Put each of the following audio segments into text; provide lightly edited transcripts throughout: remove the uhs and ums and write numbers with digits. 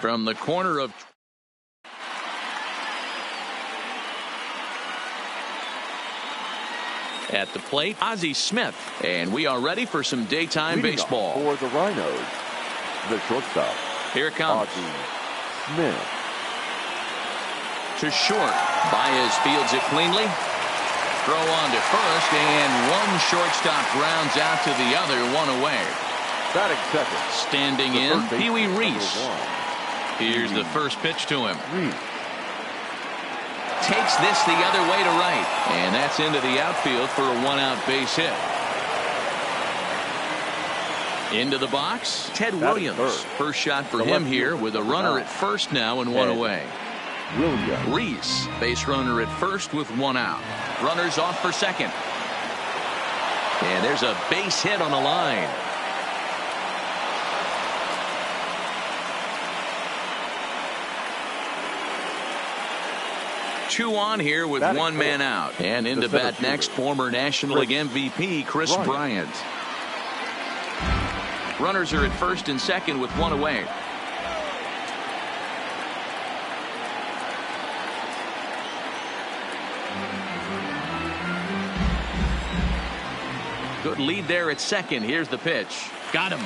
From the corner of at the plate, Ozzie Smith. And we are ready for some daytime baseball. For the Rhinos, the shortstop. Here it comes. Ozzie Smith. To short. Baez fields it cleanly. Throw on to first, and one shortstop grounds out to the other, one away. Batting second. Standing in, Pee Wee Reese. Here's the first pitch to him. Takes this the other way to right, and that's into the outfield for a one-out base hit. Into the box, Ted Williams. First shot for him here with a runner at first now and one away. Reese, base runner at first with one out. Runners off for second. And there's a base hit on the line. Two on here with one man out. And into bat next, former National League MVP Chris Bryant. Runners are at first and second with one away. Good lead there at second. Here's the pitch. Got him.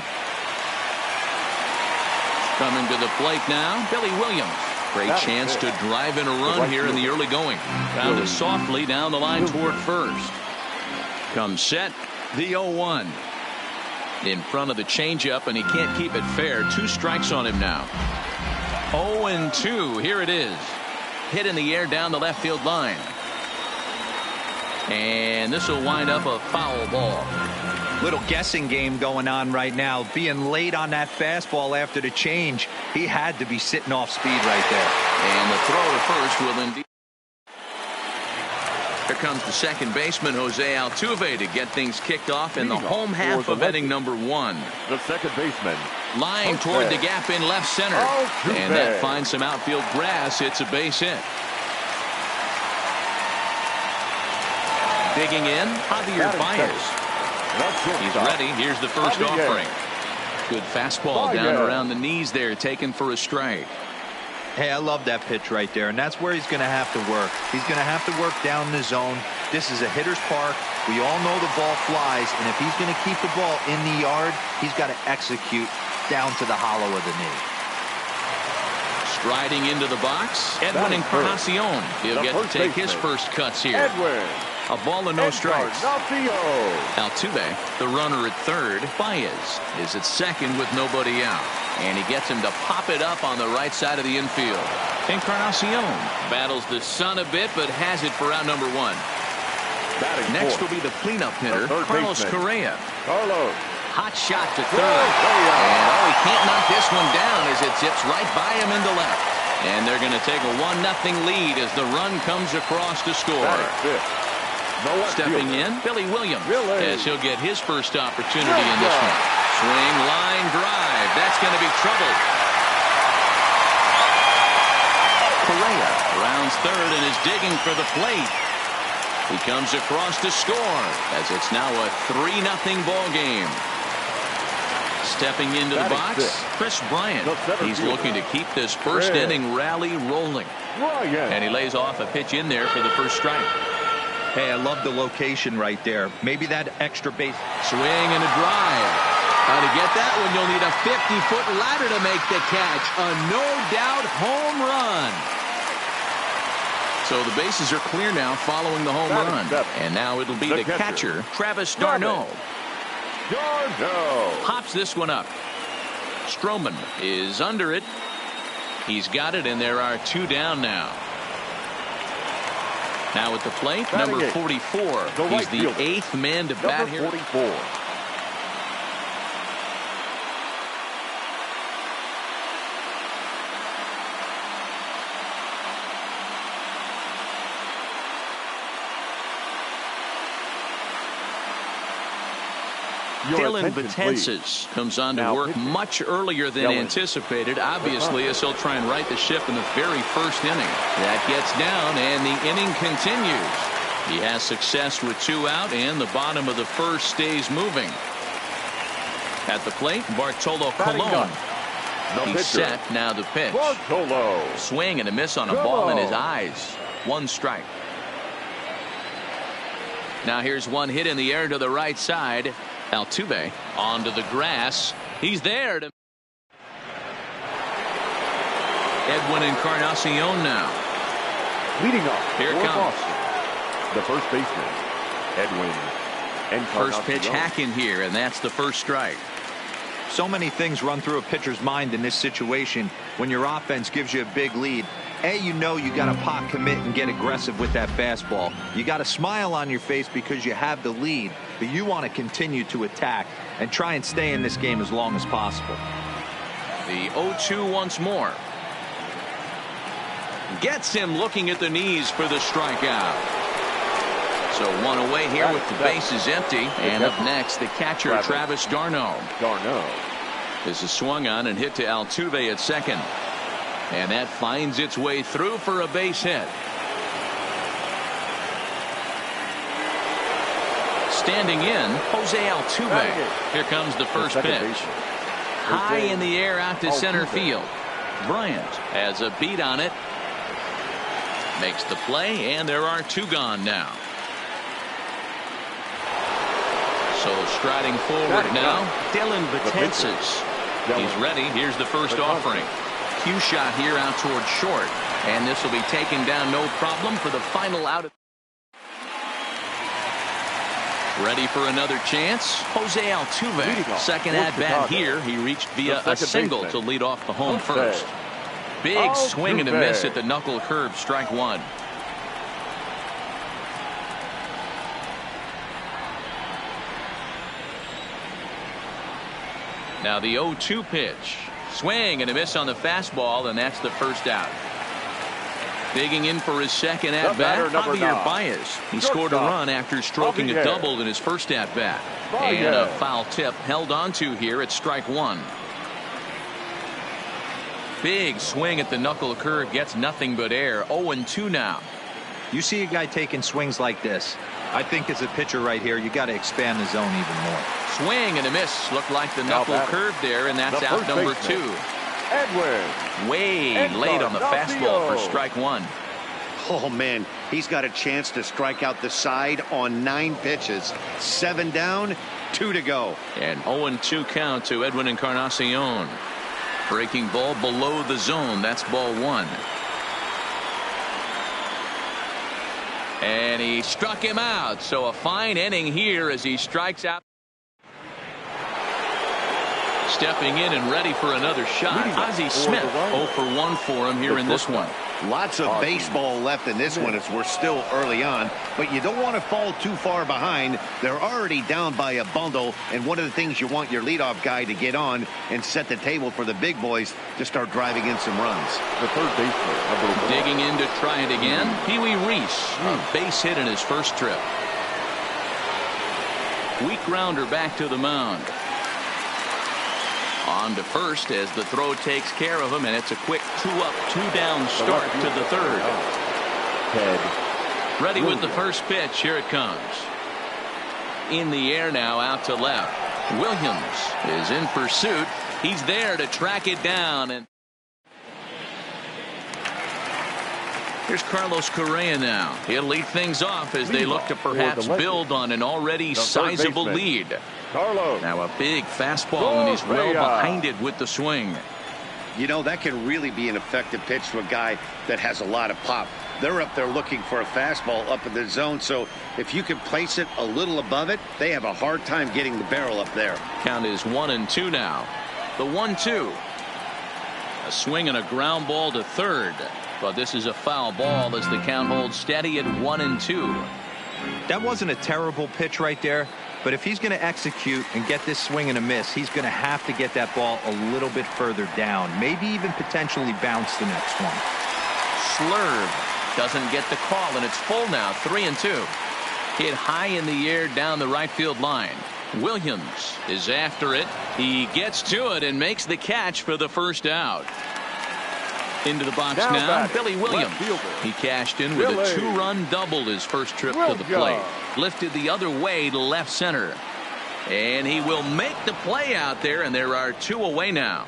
Coming to the plate now, Billy Williams. Great chance to drive in a run here in the early going. Bounded softly down the line toward first. Comes set, the 0-1. In front of the changeup, and he can't keep it fair. Two strikes on him now. 0-2. Here it is. Hit in the air down the left field line. And this will wind up a foul ball. Little guessing game going on right now. Being late on that fastball after the change. He had to be sitting off speed right there. And the throw to first will indeed. Here comes the second baseman, Jose Altuve, to get things kicked off in the home half of inning number one. The second baseman. Line toward the gap in left center. And that finds some outfield grass. It's a base hit. Digging in, Javier Baez. He's ready. Here's the first offering. Good fastball down around the knees there, taken for a strike. Hey, I love that pitch right there, and that's where he's going to have to work. He's going to have to work down the zone. This is a hitter's park. We all know the ball flies, and if he's going to keep the ball in the yard, he's got to execute down to the hollow of the knee. Striding into the box, Edwin Encarnacion. He'll get to take his first cuts here. A ball and no strikes. Altuve, the runner at third. Baez is at second with nobody out. And he gets him to pop it up on the right side of the infield. Encarnacion battles the sun a bit, but has it for out number one. Next will be the cleanup hitter, Carlos Correa. Hot shot to third. And he can't knock this one down as it zips right by him into left. And they're going to take a 1-0 lead as the run comes across to score. Stepping in, Billy Williams, as he'll get his first opportunity in this one. Swing, line, drive. That's going to be trouble. Correa rounds third and is digging for the plate. He comes across to score as it's now a 3-0 ball game. Stepping into the box, Chris Bryant. He's looking to keep this first inning rally rolling. And he lays off a pitch in there for the first strike. Hey, I love the location right there. Maybe that extra base. Swing and a drive. How to get that one, you'll need a 50-foot ladder to make the catch. A no-doubt home run. So the bases are clear now following the home run. And now it'll be the catcher, Travis d'Arnaud. Hops this one up. Stroman is under it. He's got it, and there are two down now. Now at the plate, number 44. He's the 8th man to bat here. 44. Dylan Betances comes on to work much earlier than anticipated, obviously, as he'll try and right the ship in the very first inning. That gets down, and the inning continues. He has success with 2 out, and the bottom of the first stays moving. At the plate, Bartolo Colon. He's set. Now the pitch. Swing and a miss on a ball in his eyes. One strike. Now here's one hit in the air to the right side. Altuve onto the grass. He's there to Edwin Encarnacion now. Leading off. Here it comes. Boston, the first baseman, Edwin Encarnacion. First pitch hacking here, and that's the first strike. So many things run through a pitcher's mind in this situation when your offense gives you a big lead. You know you got to pot commit and get aggressive with that fastball. You got a smile on your face because you have the lead, but you want to continue to attack and try and stay in this game as long as possible. The 0-2 once more. Gets him looking at the knees for the strikeout. So one away here with the bases empty. And up next, the catcher, Travis d'Arnaud. This is swung on and hit to Altuve at second. And that finds its way through for a base hit. Standing in, Jose Altuve. Here comes the first pitch. High in the air out to center field. Bryant has a beat on it. Makes the play, and there are two gone now. So striding forward now, Dylan Betances. He's ready. Here's the first offering. Cue shot here out towards short. And this will be taken down no problem for the final out. Ready for another chance. Jose Altuve. Second at bat here. He reached via a single to lead off the home first. Big swing and a miss at the knuckle curve. Strike one. Now the 0-2 pitch. Swing and a miss on the fastball, and that's the first out. Digging in for his second at bat, Javier Baez. He scored a run after stroking a double in his first at bat. And a foul tip held onto here at strike one. Big swing at the knuckle curve, gets nothing but air. 0-2 now. You see a guy taking swings like this. I think as a pitcher right here, you got to expand the zone even more. Swing and a miss. Looked like the knuckle curve there, and that's out number two. Edwin. Way late on the fastball for strike one. Oh, man, he's got a chance to strike out the side on 9 pitches. 7 down, 2 to go. And 0-2 count to Edwin Encarnacion. Breaking ball below the zone. That's ball one. And he struck him out. So a fine inning here as he strikes out. Stepping in and ready for another shot. Ozzie Smith 0 for 1 for him here in this one. Lots of baseball left in this one as we're still early on, but you don't want to fall too far behind. They're already down by a bundle, and one of the things you want your leadoff guy to get on and set the table for the big boys to start driving in some runs. The third baseman. Digging in to try it again. Pee Wee Reese, a base hit in his first trip. Weak grounder back to the mound. On to first as the throw takes care of him, and it's a quick 2-up, 2-down start to the third. Ready with the first pitch. Here it comes. In the air now, out to left. Williams is in pursuit. He's there to track it down. And here's Carlos Correa now. He'll lead things off as they look to perhaps build on an already sizable lead. Now a big fastball, and he's well behind it with the swing. You know, that can really be an effective pitch to a guy that has a lot of pop. They're up there looking for a fastball up in the zone, so if you can place it a little above it, they have a hard time getting the barrel up there. Count is 1-2 now. The 1-2. A swing and a ground ball to third, but this is a foul ball as the count holds steady at 1-2. That wasn't a terrible pitch right there. But if he's going to execute and get this swing and a miss, he's going to have to get that ball a little bit further down. Maybe even potentially bounce the next one. Slurve doesn't get the call, and it's full now. 3-2. Hit high in the air down the right field line. Williams is after it. He gets to it and makes the catch for the first out. Into the box now, Billy Williams. He cashed in with a 2-run double his first trip to the plate. Lifted the other way to left center. And he will make the play out there, and there are 2 away now.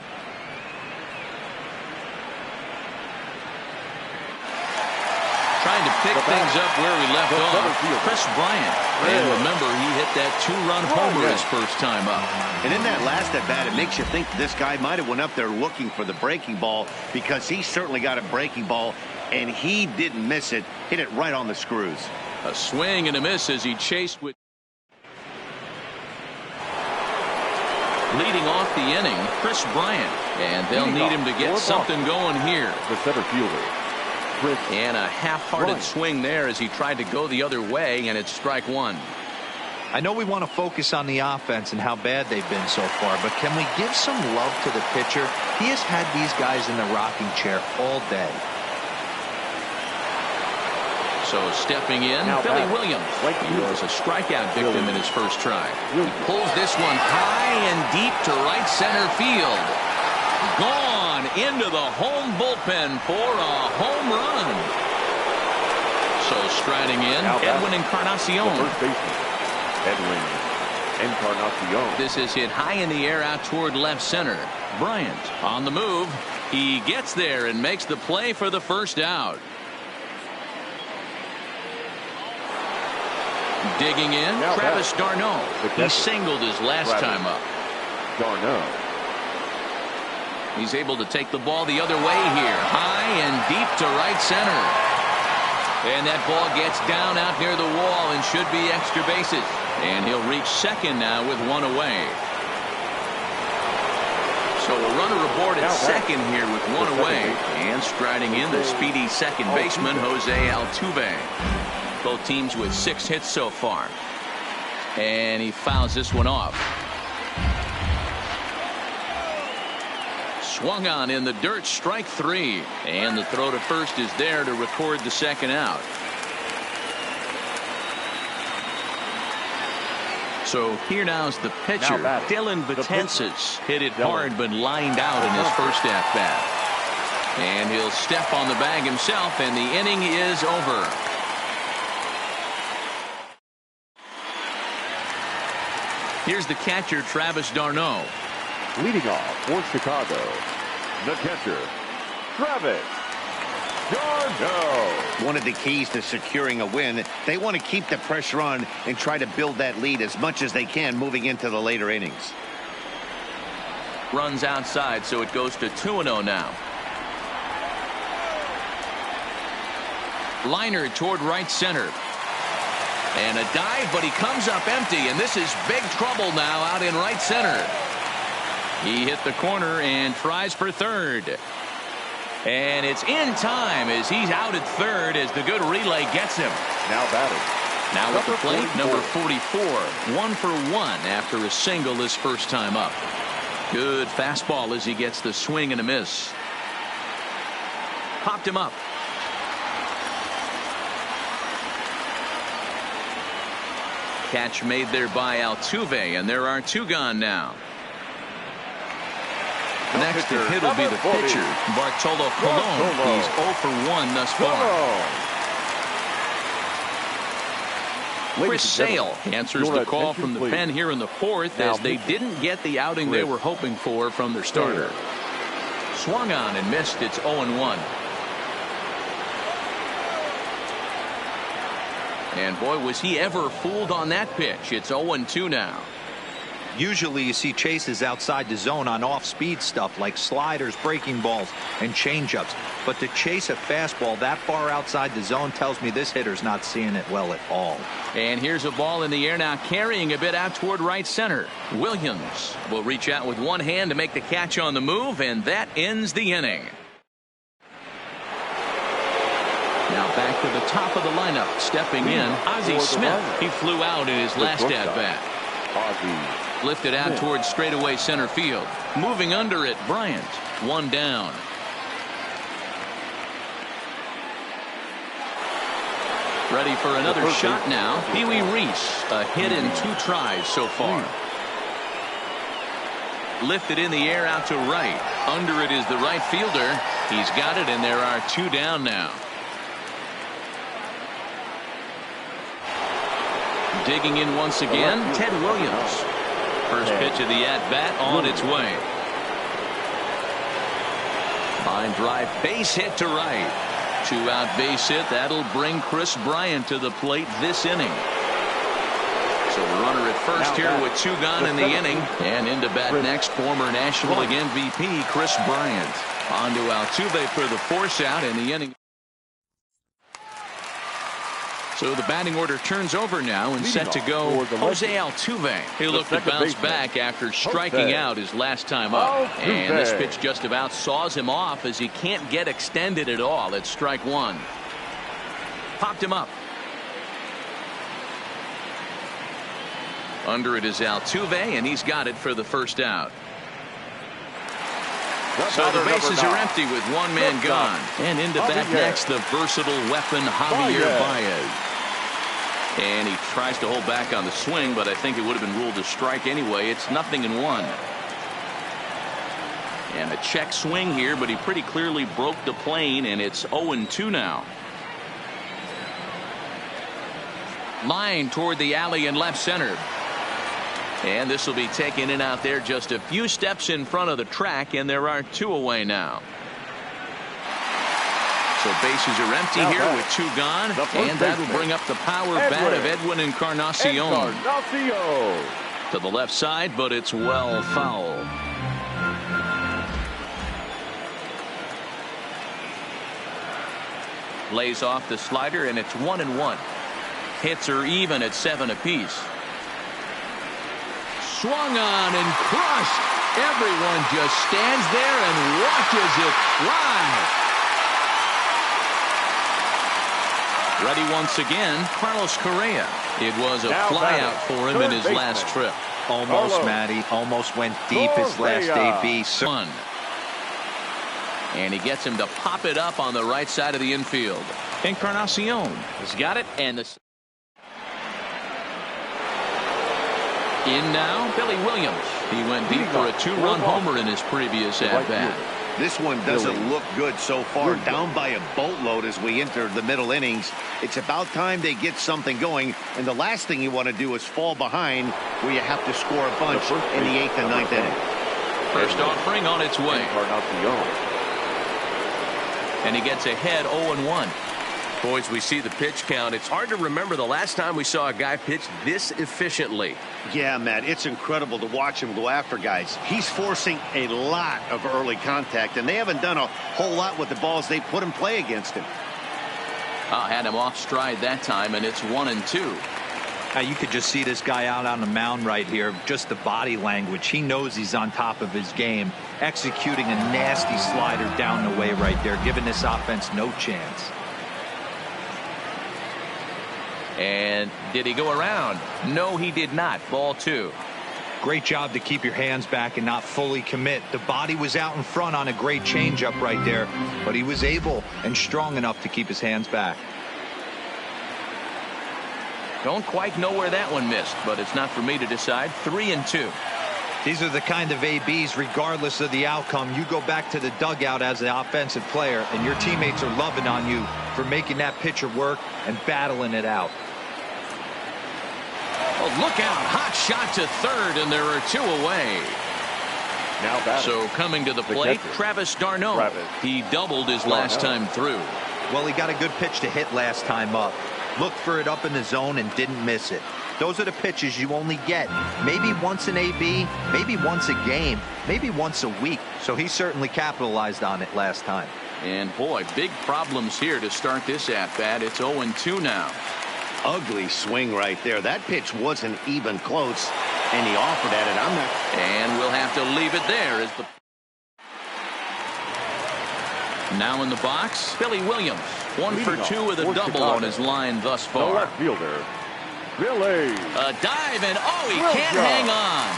Trying to pick things up where we left off. Chris Bryant. And remember, he hit that 2-run homer his first time up. And in that last at-bat, it makes you think this guy might have went up there looking for the breaking ball, because he certainly got a breaking ball, and he didn't miss it. Hit it right on the screws. A swing and a miss as he chased with. Leading off the inning, Chris Bryant. And they'll need him to get something going here. The center fielder. And a half-hearted swing there as he tried to go the other way, and it's strike one. I know we want to focus on the offense and how bad they've been so far, but can we give some love to the pitcher? He has had these guys in the rocking chair all day. So stepping in, Billy Williams. He was a strikeout victim in his first try. He pulls this one high and deep to right center field. Gone into the home bullpen for a home run. So striding in, Edwin Encarnacion. First baseman, Edwin Encarnacion. This is hit high in the air out toward left center. Bryant on the move. He gets there and makes the play for the first out. Digging in, Travis d'Arnaud. He singled his last time up. d'Arnaud. He's able to take the ball the other way here. High and deep to right center. And that ball gets down out near the wall and should be extra bases. And he'll reach second now with one away. So a runner aboard at second here with one away. And striding in, the speedy second baseman, Jose Altuve. Both teams with 6 hits so far. And he fouls this one off. Swung on in the dirt, strike 3. And the throw to first is there to record the second out. So here now's the pitcher, Dylan Betances. Hit it hard but lined out in his first at-bat. And he'll step on the bag himself, and the inning is over. Here's the catcher, Travis d'Arnaud. Leading off for Chicago, the catcher, Travis d'Arnaud. One of the keys to securing a win, they want to keep the pressure on and try to build that lead as much as they can moving into the later innings. Runs outside, so it goes to 2-0 now. Liner toward right center. And a dive, but he comes up empty, and this is big trouble now out in right center. He hit the corner and tries for third. And it's in time as he's out at third as the good relay gets him. Now batting. Now at the plate, number 44. 1 for 1 after a single his first time up. Good fastball as he gets the swing and a miss. Popped him up. Catch made there by Altuve, and there are 2 gone now. Next to hit will be the pitcher, Bartolo Colon. He's 0 for 1 thus far. Chris Sale answers the call from the pen here in the 4th as they didn't get the outing they were hoping for from their starter. Swung on and missed. It's 0-1. And boy, was he ever fooled on that pitch. It's 0-2 now. Usually you see chases outside the zone on off-speed stuff like sliders, breaking balls, and changeups. But to chase a fastball that far outside the zone tells me this hitter's not seeing it well at all. And here's a ball in the air now, carrying a bit out toward right center. Williams will reach out with one hand to make the catch on the move, and that ends the inning. Now back to the top of the lineup. Stepping in, Ozzie Smith. He flew out in his last at-bat. Lifted out towards straightaway center field. Moving under it, Bryant. 1 down. Ready for another shot now. Pee Wee Reese. A hit in 2 tries so far. Lifted in the air out to right. Under it is the right fielder. He's got it, and there are 2 down now. Digging in once again, Ted Williams. First pitch of the at-bat on its way. Line drive, base hit to right. 2-out base hit. That'll bring Chris Bryant to the plate this inning. So the runner at first here with 2 gone in the inning. And into bat next, former National League MVP Chris Bryant. On to Altuve for the force out in the inning. So the batting order turns over now and set to go Jose Altuve. He'll look to bounce back after striking out his last time up. And this pitch just about saws him off as he can't get extended at all. It's strike 1. Popped him up. Under it is Altuve, and he's got it for the first out. So the bases are empty with 1 man gone. And into bat next, the versatile weapon Javier Baez. And he tries to hold back on the swing, but I think it would have been ruled a strike anyway. It's 0-1. And a check swing here, but he pretty clearly broke the plane, and it's 0-2 now. Line toward the alley in left center. And this will be taken in out there just a few steps in front of the track, and there are 2 away now. So bases are empty here with 2 gone, and that will bring up the power bat of Edwin Encarnacion. To the left side, but it's well foul. Lays off the slider, and it's 1-1. Hits are even at 7 apiece. Swung on and crushed. Everyone just stands there and watches it fly. Ready once again, Carlos Correa. It was a flyout for him in his last trip. Almost, Matty. Almost went deep his last AB. Fun. And he gets him to pop it up on the right side of the infield. Encarnacion has got it, and the in now, Billy Williams. He went deep for a 2-run homer in his previous at-bat. This one doesn't look good so far. Down by a boatload as we enter the middle innings. It's about time they get something going. And the last thing you want to do is fall behind where you have to score a bunch in the 8th and 9th inning. First offering on its way. And he gets ahead 0-1. Boys, we see the pitch count. It's hard to remember the last time we saw a guy pitch this efficiently. Yeah, Matt, it's incredible to watch him go after guys. He's forcing a lot of early contact, and they haven't done a whole lot with the balls they put in play against him. Had him off stride that time, and it's 1-2. You could just see this guy out on the mound right here. Just the body language. He knows he's on top of his game. Executing a nasty slider down the way right there, giving this offense no chance. And did he go around? No, he did not. Ball 2. Great job to keep your hands back and not fully commit. The body was out in front on a great changeup right there, but he was able and strong enough to keep his hands back. Don't quite know where that one missed, but it's not for me to decide. 3-2. These are the kind of ABs, regardless of the outcome, you go back to the dugout as an offensive player, and your teammates are loving on you for making that pitcher work and battling it out. Oh, look out. Hot shot to third, and there are 2 away. Now batting. So coming to the plate, Travis d'Arnaud. He doubled his last time through. Well, he got a good pitch to hit last time up. Looked for it up in the zone and didn't miss it. Those are the pitches you only get maybe once an AB, maybe once a game, maybe once a week. So he certainly capitalized on it last time. And boy, big problems here to start this at-bat. It's 0-2 now. Ugly swing right there. That pitch wasn't even close, and he offered at it. I'm not. And we'll have to leave it there as the. Now in the box, Billy Williams. 1 for 2 with a double on his line thus far. The left fielder, Billy. A dive, and he can't hang on.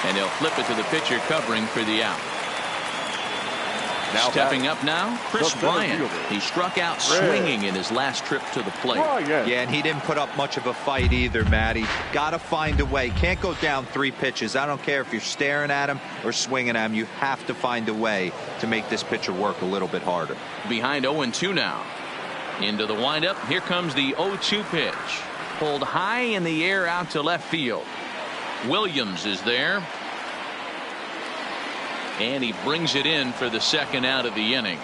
And he'll flip it to the pitcher covering for the out. Stepping up now, Chris Bryant. He struck out swinging in his last trip to the plate. Yeah, and he didn't put up much of a fight either, Matty. Got to find a way. Can't go down 3 pitches. I don't care if you're staring at him or swinging at him. You have to find a way to make this pitcher work a little bit harder. Behind 0-2 now. Into the windup. Here comes the 0-2 pitch. Pulled high in the air out to left field. Williams is there. And he brings it in for the second out of the inning.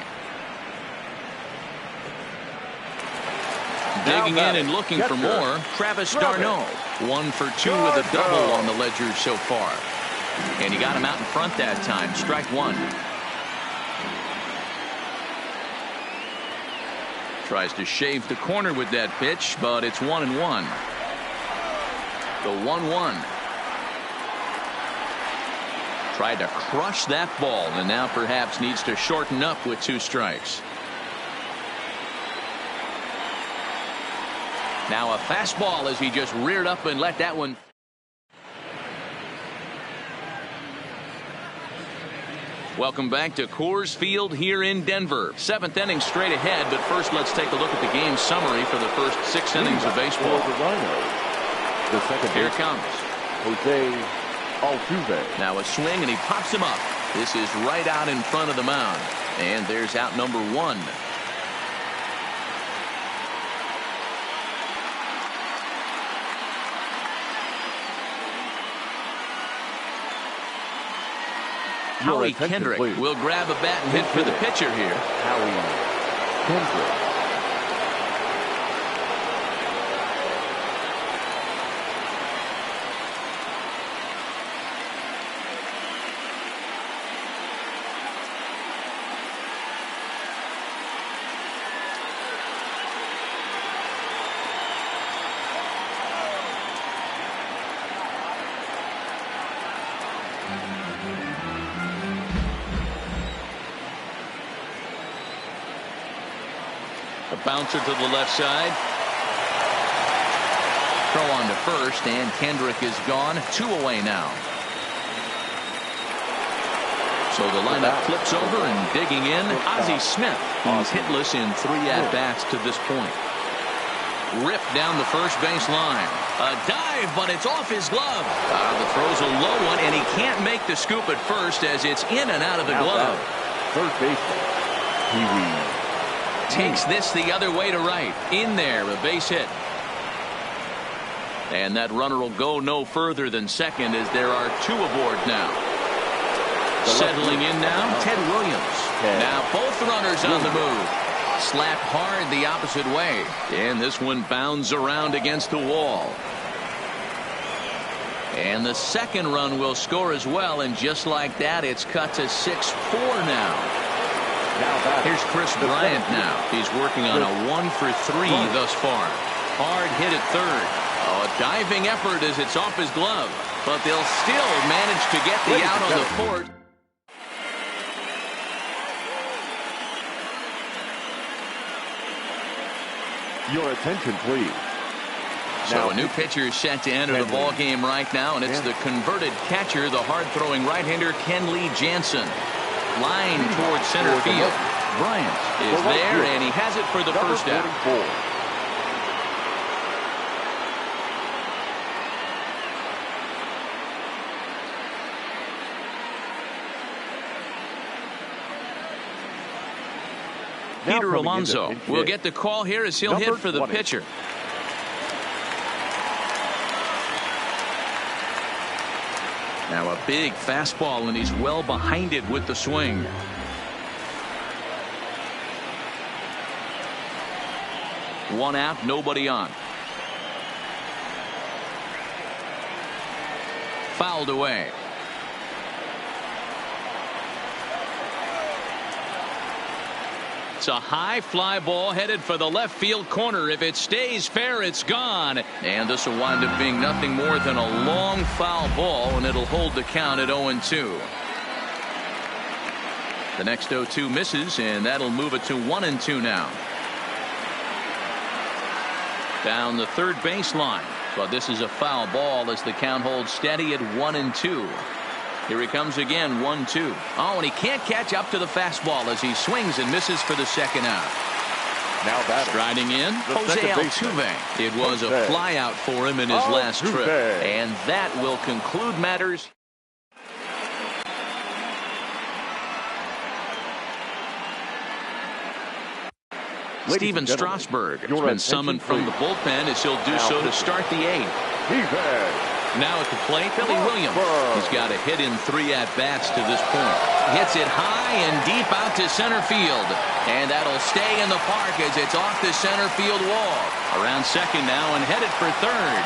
Digging in and looking for more, Travis d'Arnaud. 1 for 2 with a double on the ledger so far. And he got him out in front that time. Strike 1. Tries to shave the corner with that pitch, but it's 1-1. The 1-1. Tried to crush that ball, and now perhaps needs to shorten up with 2 strikes. Now a fastball as he just reared up and let that one. Welcome back to Coors Field here in Denver. 7th inning straight ahead, but first let's take a look at the game summary for the first 6 innings of baseball. The second Here it comes. Jose Altuve. Now a swing and he pops him up. This is right out in front of the mound. And there's out number 1. Howie Kendrick will grab a bat and hit for the pitcher here. Howie Kendrick. A bouncer to the left side. Throw on to first, and Kendrick is gone. 2 away now. So the lineup flips over and digging in. Ozzie Smith. He's hitless in 3 at-bats to this point. Ripped down the first base line. A dive, but it's off his glove. The throw's a low one, and he can't make the scoop at first as it's in and out of the glove. Third baseman, Pee-wee. Takes this the other way to right. In there, a base hit. And that runner will go no further than second as there are 2 aboard now. Settling in now, Ted Williams. Now both runners on the move. Slapped hard the opposite way. And this one bounds around against the wall. And the second run will score as well. And just like that, it's cut to 6-4 now. Here's Chris Bryant now. He's working on a 1 for 3 thus far. Hard hit at third. A diving effort as it's off his glove. But they'll still manage to get the out on the 4th. Your attention, please. So a new pitcher is set to enter the ball game right now, and it's the converted catcher, the hard-throwing right-hander Kenley Jansen. Line towards center field. Bryant is there, and he has it for the first out. Peter Alonso will get the call here as he'll hit for the pitcher. Now a big fastball, and he's well behind it with the swing. One out, nobody on. Fouled away. It's a high fly ball headed for the left field corner. If it stays fair, it's gone. And this will wind up being nothing more than a long foul ball, and it'll hold the count at 0-2. The next 0-2 misses, and that'll move it to 1-2 now. Down the third baseline, but this is a foul ball as the count holds steady at 1-2. Here he comes again, 1-2. Oh, and he can't catch up to the fastball as he swings and misses for the second out. Now batting. Striding in, Jose Altuve. It was a fly out for him in his last trip. And that will conclude matters. Steven Strasburg has been summoned from the bullpen as he'll do so to start the 8th. Now at the plate, Billy Williams. He's got a hit in 3 at-bats to this point. Hits it high and deep out to center field. And that'll stay in the park as it's off the center field wall. Around second now and headed for third.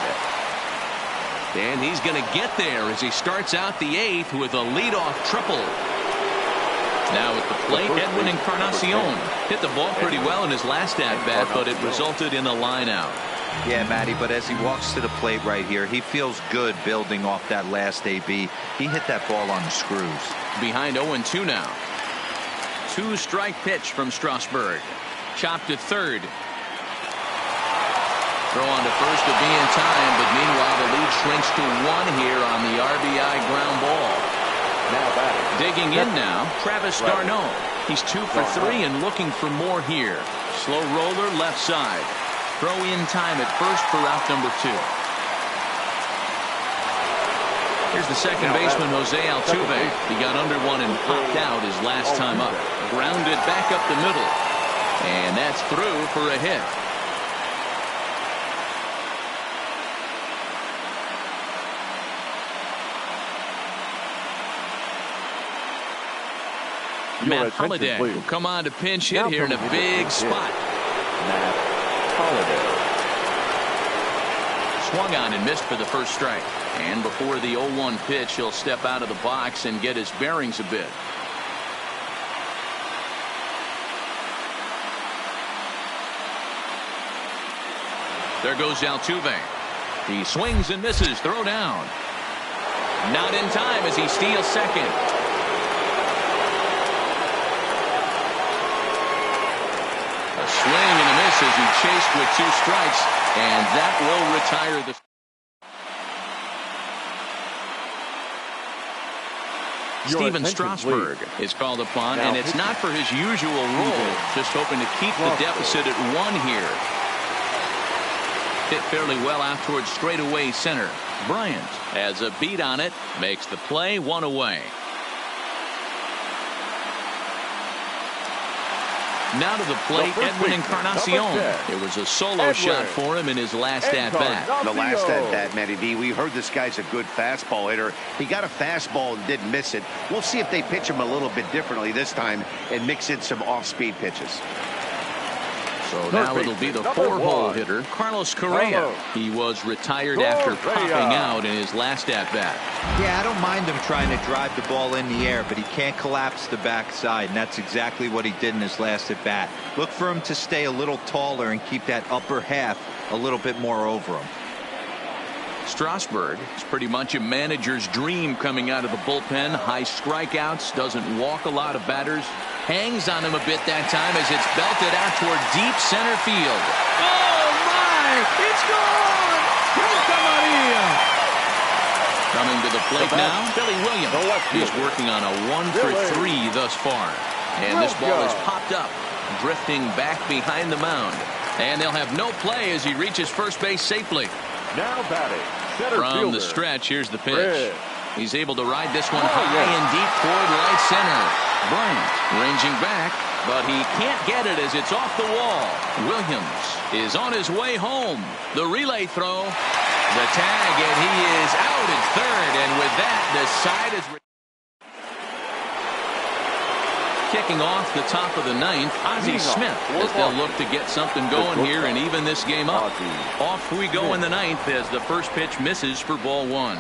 And he's going to get there as he starts out the 8th with a leadoff triple. Now at the plate, Edwin Encarnacion hit the ball pretty well in his last at-bat, but it resulted in a line out. Yeah, Matty, but as he walks to the plate right here, he feels good building off that last AB. He hit that ball on the screws. Behind 0-2 now. 2-strike pitch from Strasburg. Chopped to third. Throw on to first to be in time, but meanwhile the lead shrinks to 1 here on the RBI ground ball. Now batting. Digging in now, Travis d'Arnaud. He's 2 for 3 and looking for more here. Slow roller left side. Throw in time at first for out number 2. Here's the second baseman, Jose Altuve. He got under one and popped out his last time up. Grounded back up the middle. And that's through for a hit. Matt Holliday will come on to pinch hit here in a big spot. Matt Holliday. Swung on and missed for the first strike. And before the 0-1 pitch, he'll step out of the box and get his bearings a bit. There goes Altuve. He swings and misses. Throw down. Not in time as he steals second. Swing and a miss as he chased with 2 strikes, and that will retire the. Steven Strasburg is called upon, and it's not for his usual role, just hoping to keep the deficit at 1 here. Hit fairly well out towards straightaway center. Bryant has a beat on it, makes the play 1 away. Now to the plate, Edwin Encarnacion. It was a solo shot for him in his last at-bat. The last at-bat, Matty D. We heard this guy's a good fastball hitter. He got a fastball and didn't miss it. We'll see if they pitch him a little bit differently this time and mix in some off-speed pitches. So now it'll be the 4-hole hitter, Carlos Correa. He was retired after popping out in his last at-bat. Yeah, I don't mind him trying to drive the ball in the air, but he can't collapse the backside, and that's exactly what he did in his last at-bat. Look for him to stay a little taller and keep that upper half a little bit more over him. Strasburg is pretty much a manager's dream coming out of the bullpen. High strikeouts, doesn't walk a lot of batters. Hangs on him a bit that time as it's belted out toward deep center field. Oh, my! It's gone! Santa Maria! Coming to the plate now, Billy Williams. He's working on a 1 for 3 thus far. And this ball is popped up, drifting back behind the mound. And they'll have no play as he reaches first base safely. Now batting. From the stretch, here's the pitch. He's able to ride this one high and deep toward right center. Bryant ranging back, but he can't get it as it's off the wall. Williams is on his way home. The relay throw, the tag, and he is out at third. And with that, the side is kicking off the top of the 9th. Ozzie Smith, as they'll look to get something going here and even this game up. Off we go in the 9th as the first pitch misses for ball 1.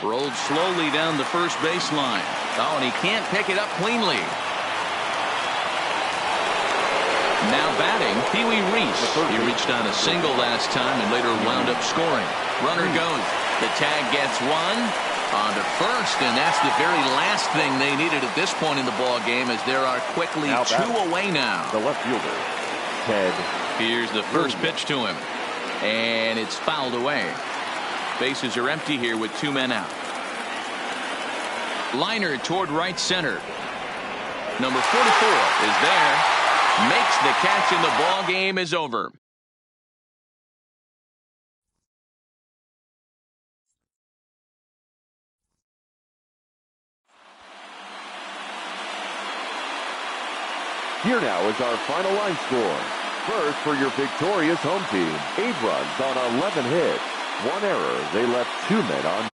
Rolled slowly down the first baseline. Oh, and he can't pick it up cleanly. Now batting, Pee Wee Reese. He reached on a single last time and later wound up scoring. Runner goes. The tag gets 1 on to first, and that's the very last thing they needed at this point in the ball game, as there are quickly 2 away now. The left fielder, Ted. Here's the first pitch to him, and it's fouled away. Bases are empty here with 2 men out. Liner toward right center. Number 44 is there. Makes the catch, and the ball game is over. Here now is our final line score. First, for your victorious home team, 8 runs on 11 hits. 1 error. They left 2 men on